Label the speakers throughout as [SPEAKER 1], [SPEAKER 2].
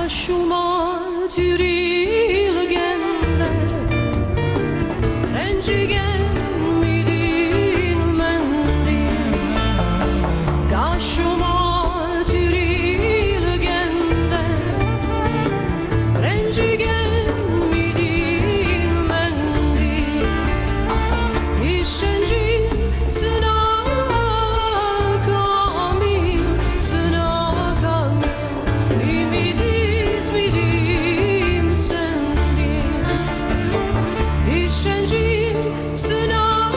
[SPEAKER 1] Kaşıma türilgende rencigen midin mendi. Kaşıma türilgende rencigen midin mendi. İşenci sınav kamil, sınav kamil. Ümidiz midim sendin. İşenci sınav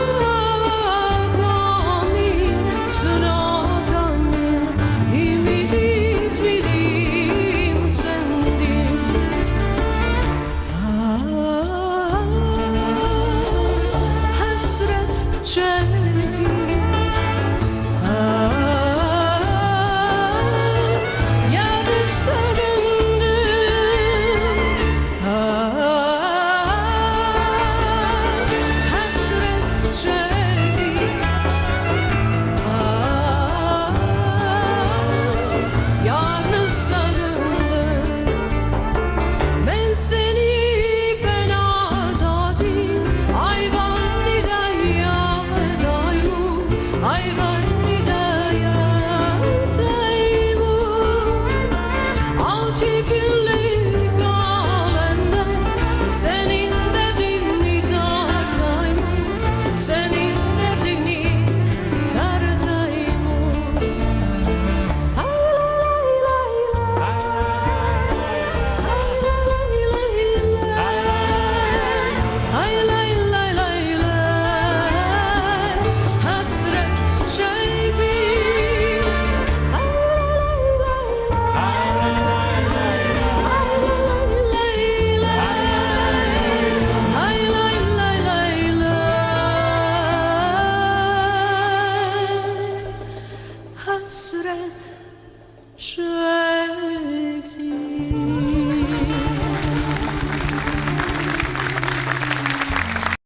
[SPEAKER 1] kamil, sınav kamil. Ümidiz midim sendin. Hasret çektim. Yarı sakındım. Hasret çektim. Yalnız sakındım. Ben seni fena tatil ayvan nidaya daymu, ayvan nidaya daymu. Altı günlük alemde senin derdini tartaymu, senin derdini tartaymu. Ay lay lay lay lay, hasret çektim. Ay lay lay lay, hasret çektim.